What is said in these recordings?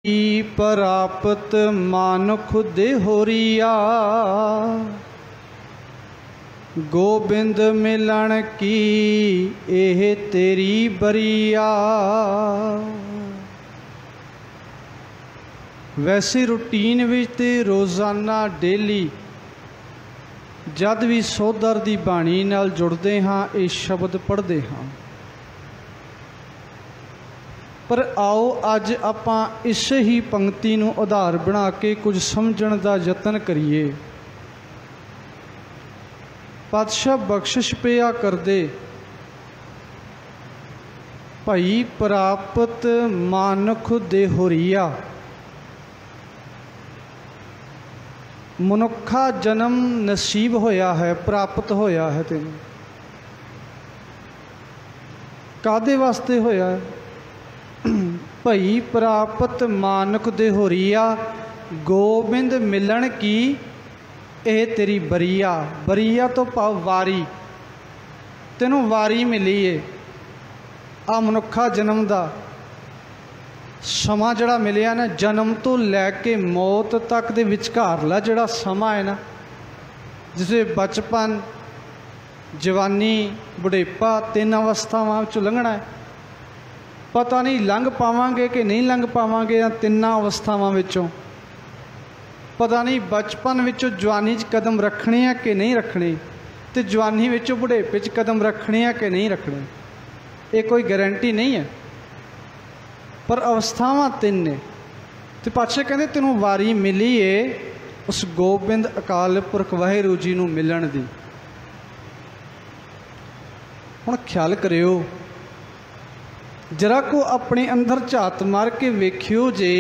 प्राप्त मानुख देहोरिया, गोबिंद मिलन की एह तेरी बरिया। वैसे रूटीन विच ते रोज़ाना डेली जद भी सोधर दी बाणी नाल जुड़ते हाँ ये शब्द पढ़ते हाँ, पर आओ अज आपां इस ही पंक्ति नूं आधार बना के कुछ समझण दा यतन करिए। पातशाह बख्शिश पिया करदे, भाई प्राप्त मानुख देहोरिया, मनुखा जन्म नसीब होया है, प्राप्त होया है। तेन कादे वास्ते होया है? भई प्राप्त मानुख देहोरिया, गोबिंद मिलन की ए तेरी बरिया। बरिया तो भाव वारी, तेनों वारी मिली है। आ मनुखा जन्म का समा जड़ा मिलिया ना, जन्म तो लैके मौत तक दे विचकारला जड़ा समा है ना, जिसे बचपन जवानी बुढ़ेपा तीन अवस्थावां चों लंघना है। पता नहीं लंघ पावांगे कि नहीं लंघ पावांगे तिन्ना अवस्थावां विचों। पता नहीं बचपन विचों जवानी च कदम रखने है कि नहीं रखने, तो जवानी विचों बुढ़ेपे च कदम रखने है कि नहीं रखने, ये कोई गारंटी नहीं है। पर अवस्थावां तीन ने। तो पातशाह कहते तेनों वारी मिली है उस गोबिंद अकाल पुरख वाहिगुरू जी नूं मिलण दी। हुण ख्याल करियो, जरा को अपने अंदर झात मार के वेखियो जे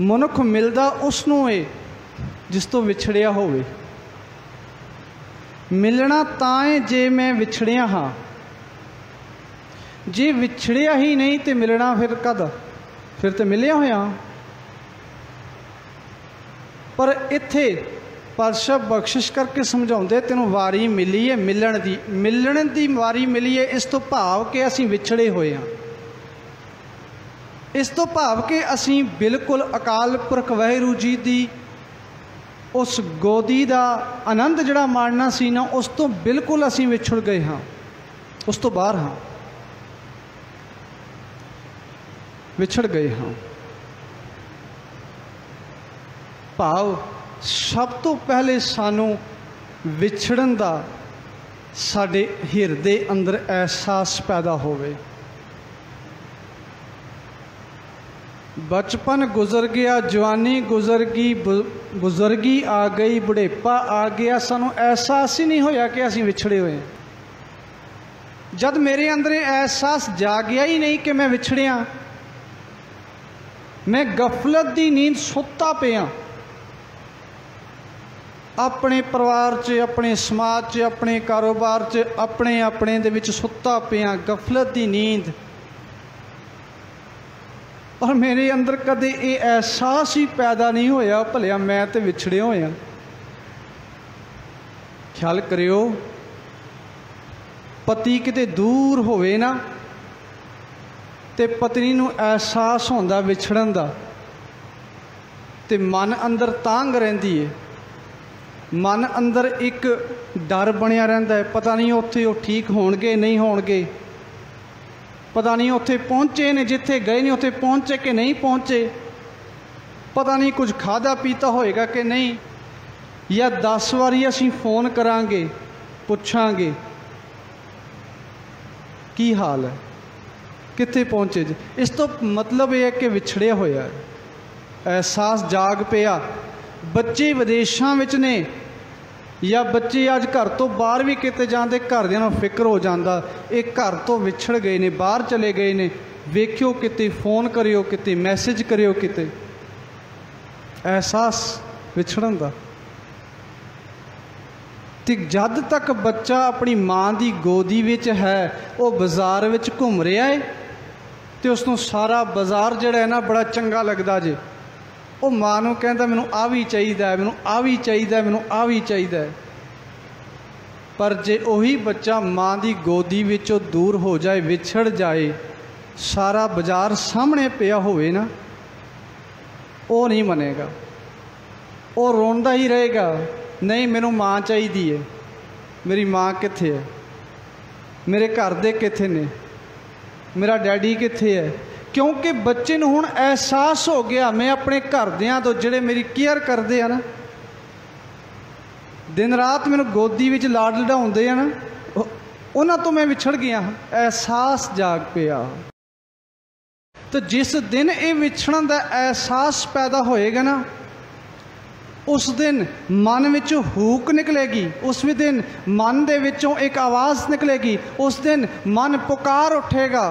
मनुख मिलदा उसनूं है जिस तो विछड़िया होवे। मिलना तां है जे मैं विछड़िया हाँ, जे विछड़िया ही नहीं तो मिलना फिर कद? फिर तो मिलिया होया। पर इत्थे पातशाह बख्शिश करके समझाउंदे तेनों वारी मिली है मिलन दी। मिलन दी वारी मिली है, इस तो भाव के असीं विछड़े होए हाँ। इस तो भाव के असीं बिल्कुल अकाल पुरख वाहिगुरू जी दी उस गोदी दा आनंद जड़ा माणना सी ना, उस तो बिल्कुल असीं विछड़ गए हाँ, उस तो बाहर हाँ, विछड़ गए हाँ। भाव सब तो पहले सानू विछड़न दा साडे हिरदे अंदर एहसास पैदा होवे। बचपन गुजर गया, जवानी गुजर गई, बुजुर्गी आ गई, बुढ़ेपा आ गया, सानू एहसास ही नहीं होया कि असीं विछड़े हुए। जब मेरे अंदर एहसास जागया ही नहीं कि मैं विछड़िया, मैं गफलत दी नींद सुत्ता पिया, अपने परिवार च, अपने समाज च, अपने कारोबार च, अपने अपने दे विच सुत्ता पिया, गफलत दी नींद। और मेरे अंदर कदे ये एहसास ही पैदा नहीं होया भलिया मैं तो विछड़े होया। ख्याल करियो, पति किते दूर होवे ना ते पत्नी नूं एहसास होंदा विछड़न दा, ते मन अंदर तांग रहिंदी है। मन अंदर एक डर बनिया रहिंदा है, पता नहीं उत्थे वो ठीक होणगे नहीं होणगे, पता नहीं उत्थे पहुँचे ने जिथे गए ने उत्थे पहुँचे कि नहीं पहुँचे, पता नहीं कुछ खादा पीता होएगा कि नहीं, या 10 वारी असीं फोन करांगे पुछांगे की हाल है, कित्थे पहुँचे जी। इस तो मतलब यह है कि विछड़िया होया है, एहसास जाग पिया। बच्चे विदेशों विच ने या बच्चे अज घर तो बाहर भी किते जाते, घरदियां नूं फिक्र हो जाता ये घर तो विछड़ गए ने, बाहर चले गए ने, वेखियो किते फोन करियो, किते मैसेज करियो, किते एहसास विछड़न दा। ते जद तक बच्चा अपनी माँ की गोदी विच है, वो बाजार विच घूम रहा है, तो उसनूं सारा बाजार जिहड़ा है ना बड़ा चंगा लगता जे। वो माँ नूं कहंदा मैनूं आ भी चाहीदा है, मैनूं आ भी चाहीदा है, मैनूं आ भी चाहीदा है। पर जे उही बच्चा माँ की गोदी विचों दूर हो जाए, विछड़ जाए, सारा बाजार सामने पिया होवे ना, वो नहीं मनेगा, वो रोंदा ही रहेगा, नहीं मैनू माँ चाहिदी है, मेरी माँ कित्थे है, मेरे घर दे कित्थे ने, मेरा डैडी कित्थे है। क्योंकि बच्चे नूं हुण एहसास हो गया मैं अपने घरदियां तो जिहड़े मेरी केयर करदे आ ना, दिन रात मैनू गोदी विच लाड लड़ाउंदे आ ना, उन्हां तो मैं विछड़ गया। एहसास जाग पिया। तो जिस दिन ये विछड़न का एहसास पैदा होएगा ना, उस दिन मन विचों हूक निकलेगी, उस दिन मन दे विचों एक आवाज़ निकलेगी, उस दिन मन पुकार उठेगा,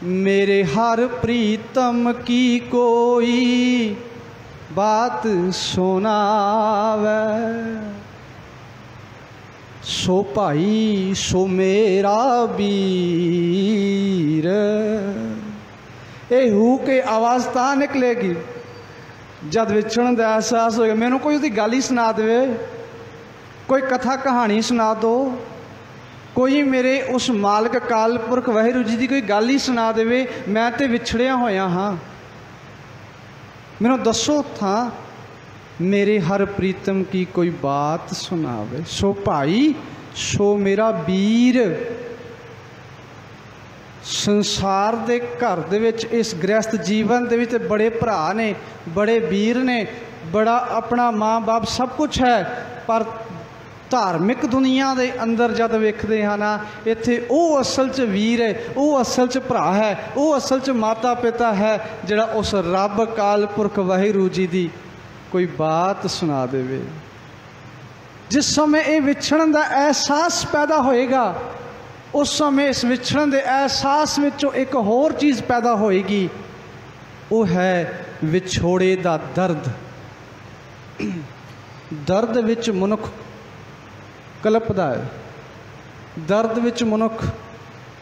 मेरे हर प्रीतम की कोई बात सुनावे, सो भाई सो मेरा वीर। ये हू के आवाज़ तां निकलेगी जब विछड़न का एहसास होगा। मैनू कोई उसकी गल ही सुना दे, कोई कथा कहानी सुना दो, कोई मेरे उस मालक अकाल पुरख वाहिगुरू जी की कोई गल ही सुना दे, मैं तो विछड़िया होया हाँ, मैनू दसो था मेरे हर प्रीतम की कोई बात सुनावे, सो भाई सो मेरा वीर। संसार दे घर दे विच इस गृहस्थ जीवन दे विच बड़े भरा ने, बड़े वीर ने, बड़ा अपना माँ बाप सब कुछ है, पर धार्मिक दुनिया दे अंदर जद वेखदे हैं ना, इत्थे वो असल च वीर है, वो असल च भरा है, वो असल च माता पिता है, जिहड़ा उस रब अकाल पुरख वाहिगुरू जी दी कोई बात सुना देवे। जिस समय ये विछड़न का एहसास पैदा होएगा, उस समय इस विछड़न के एहसास विचों एक होर चीज़ पैदा होएगी, वो है विछोड़े का दर्द। दर्द विच मनुख कलपदा है, दर्द विच मनुख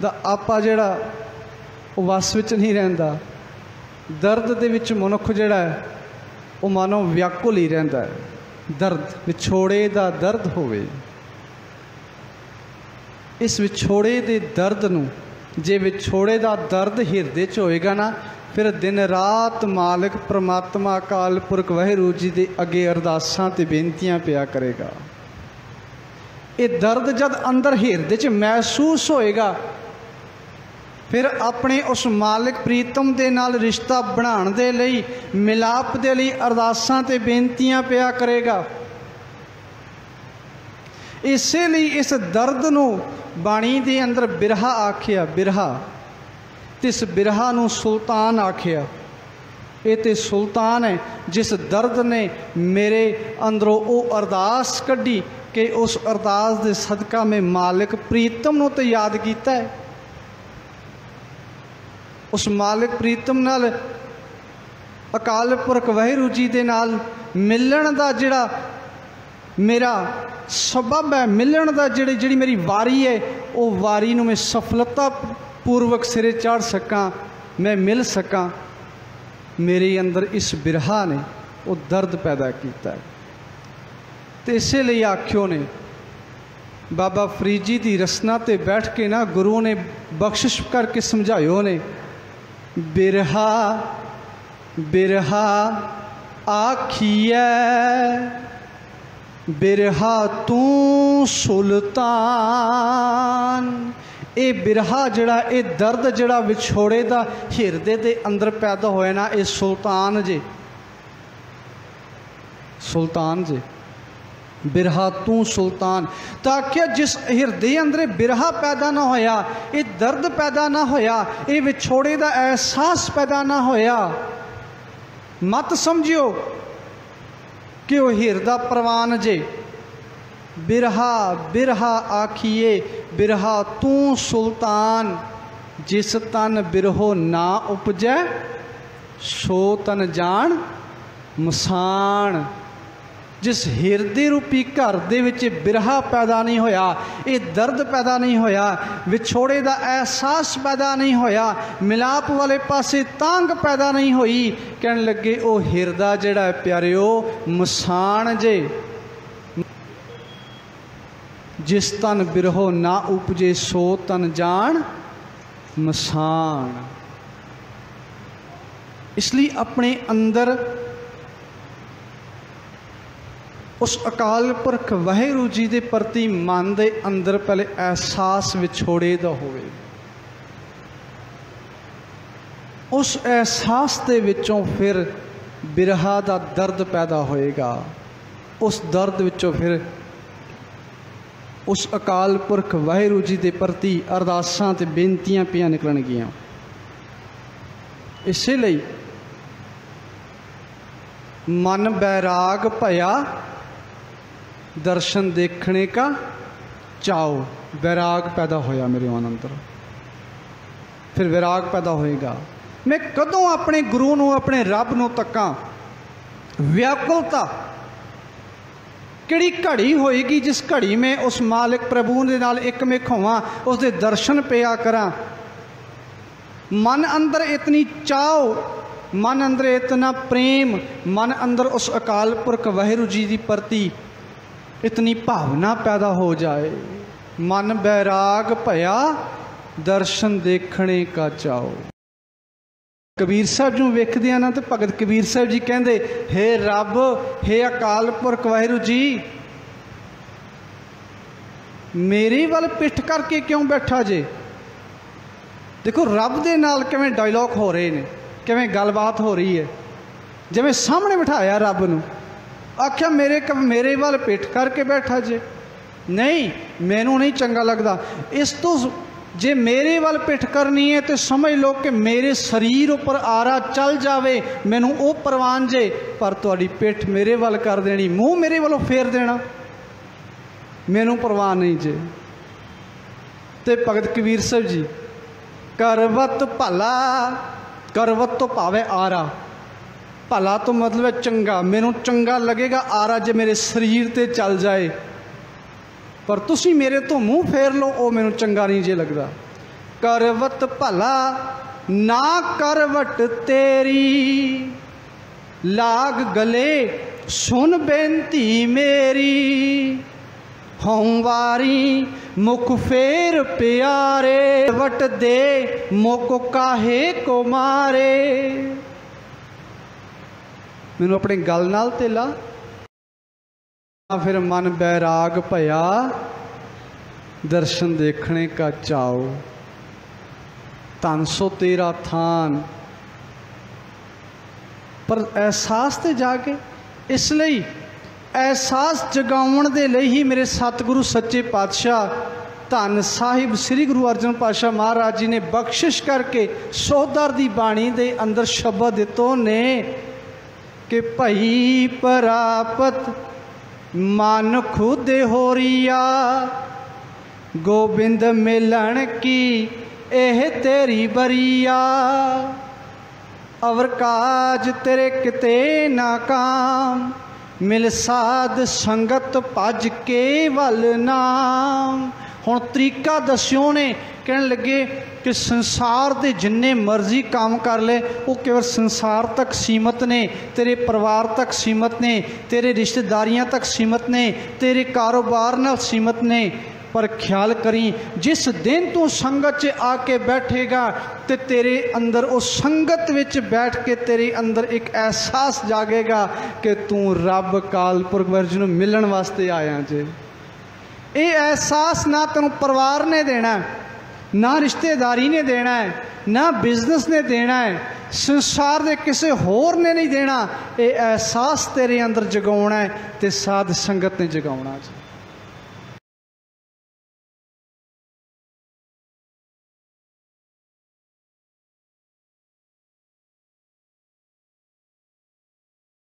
दा आपा जिहड़ा वो वस विच नहीं रहिंदा, दर्द दे विच मनुख जिहड़ा है वो मानो व्याकुल ही रहिंदा है। दर्द विछोड़े का दर्द होवे, इस विछोड़े के दर्द नूं जे विछोड़े का दर्द हिरदे च होएगा ना, फिर दिन रात मालिक परमात्मा अकाल पुरख वाहिगुरू जी के अगे अरदासां ते बेनतियां पिया करेगा। ये दर्द जब अंदर हिरदे च महसूस होएगा, फिर अपने उस मालिक प्रीतम दे नाल रिश्ता बनाने दे लई, मिलाप दे लई अरदासां ते बेनतियां पिया करेगा। इसे लिए इस दर्द नूं बाणी दे अंदर बिरहा आखिया, बिरहा ते इस बिरहा नूं सुल्तान आखिया। ये तो सुल्तान है जिस दर्द ने मेरे अंदरों वो अरदास कढ़ी कि उस अरदास दे सदका में मालिक प्रीतम नूं तो याद किया है। उस मालिक प्रीतम नाल अकाल पुरख वाहिगुरू जी दे नाल मिलण दा जिहड़ा मेरा सबब है, मिलण दा जिहड़ी मेरी वारी है, वो वारी नूं मैं सफलता पूर्वक सिरे चढ़ सकां, मैं मिल सकां। मेरे अंदर इस बिरहा ने वो दर्द पैदा किया है। तो इसे लिए आख्यो ने बाबा फरीद जी की रसना ते बैठ के ना गुरु ने बख्शिश करके समझायो ने, बिरहा बिरहा आखिए बिरहा तू सुल्तान। ये बिरहा जड़ा ये दर्द जड़ा विछोड़े का हिरदे के अंदर पैदा होया ना, ये सुल्तान जे, सुल्तान जे, बिरहा तू सुल्तान। ताकि जिस हिरदे अंदर बिरहा पैदा ना होया, ये दर्द पैदा ना होया, ये विछोड़े का एहसास पैदा ना होया, मत समझियो कि वह हिरदा परवान जे। बिरहा बिरहा आखिए बिरहा तू सुल्तान, जिस तन बिरहो ना उपजै सो तन जान मसान। जिस हिरदे रूपी घर दे विच बिरहा पैदा नहीं होया, ये दर्द पैदा नहीं होया, विछोड़े का एहसास पैदा नहीं होया, मिलाप वाले पासे तांग पैदा नहीं हुई, कहने लगे वो हिरदा जिहड़ा है प्यारिओ मसान जे। जिस तन बिरहो ना उपजे सो तन जान मसान। इसलिए अपने अंदर उस अकाल पुरख वाहिगुरू जी के प्रति मन के अंदर पहले एहसास विछोड़े का होवे। उस एहसास के विचों फिर बिरहा का दर्द पैदा होएगा। उस दर्द विचों फिर उस अकाल पुरख वाहिगुरू जी के प्रति अरदासां ते बेनतियां पियां निकलणगियां। इसलिए मन बैराग भया दर्शन देखने का चाओ। वैराग पैदा होया मेरे मन अंदर, फिर वैराग पैदा होएगा। मैं कदों अपने गुरु नूं अपने रब नूं तकां। व्याकुलता किहड़ी घड़ी होएगी जिस घड़ी में उस मालिक प्रभु दे नाल एकमिक होवां, उसदे दर्शन पिया करां। मन अंदर इतनी चाओ, मन अंदर इतना प्रेम, मन अंदर उस अकाल पुरख वाहिगुरू जी की प्रति इतनी भावना पैदा हो जाए। मन बैराग भया दर्शन देखने का चाओ। कबीर साहब जो वेखदे ना तो भगत कबीर साहब जी कहते, हे रब, हे अकाल पुरख वाहिगुरू जी, मेरे वाल पिठ करके क्यों बैठा जे। देखो रब दे नाल किवें डायलॉग हो रहे ने, किवें गलबात हो रही है। जिवें सामने बिठाया रब नूं, आख्या मेरे वाल पिठ करके बैठा जे। नहीं, मैनू नहीं चंगा लगता। इस तो जे मेरे वाल पिठ करनी है तो समझ लो कि मेरे शरीर उपर आरा चल जावे, मैनू वो परवान जे, पर तुहाडी पिठ मेरे वाल कर देनी, मूँह मेरे वालों फेर देना, मैनू परवान नहीं जे। ते भगत कबीर साहब जी, करवत भला, करवत तो भावे आरा, भला तो मतलब है चंगा, मैनू चंगा लगेगा आरा जे मेरे शरीर ते चल जाए, पर तुसी मेरे तो मूँह फेर लो, वो मैनू चंगा नहीं जे लगता। करवत भला ना करवट तेरी, लाग गले सुन बेनती मेरी, हों वारी मुख फेर प्यारे, वट दे मुख काहे को मारे। मैनू अपने गल नाल ते ला। फिर मन बैराग भया दर्शन देखने का चाओ। धन सो तेरा थान, पर एहसास ते जाके, इसलिए एहसास जगाउण दे लई ही मेरे सतगुरु सच्चे पातशाह धन साहिब श्री गुरु अर्जन पातशाह महाराज जी ने बख्शिश करके सोहदर दी बाणी दे अंदर शब्द दितो ने कि भई परापत मन खुद होरिया, गोबिंद मिलन की एह तेरी बरिया, अवर काज तेरे किते नाकाम, मिल साध संगत भज के वल नाम। हुण तरीका दस्यो ने, कहन लगे कि संसार के जिन्ने मर्जी काम कर ले वो केवल संसार तक सीमित ने, तेरे परिवार तक सीमित ने, तेरे रिश्तेदारियां तक सीमित ने, तेरे कारोबार नाल सीमित ने। पर ख्याल करी जिस दिन तू संगत च आके बैठेगा तो तेरे अंदर उस संगत विच बैठ के तेरे अंदर एक एहसास जागेगा कि तू रब काल पुरख वाहिगुरू नूं मिलण वास्ते आया जे। ये एहसास ना तेनों परिवार ने देना है, ना रिश्तेदारी ने देना है, ना बिजनेस ने देना है, संसार के किसी होर ने नहीं देना। ये एहसास तेरे अंदर जगाउणा है ते साध संगत ने जगाउणा।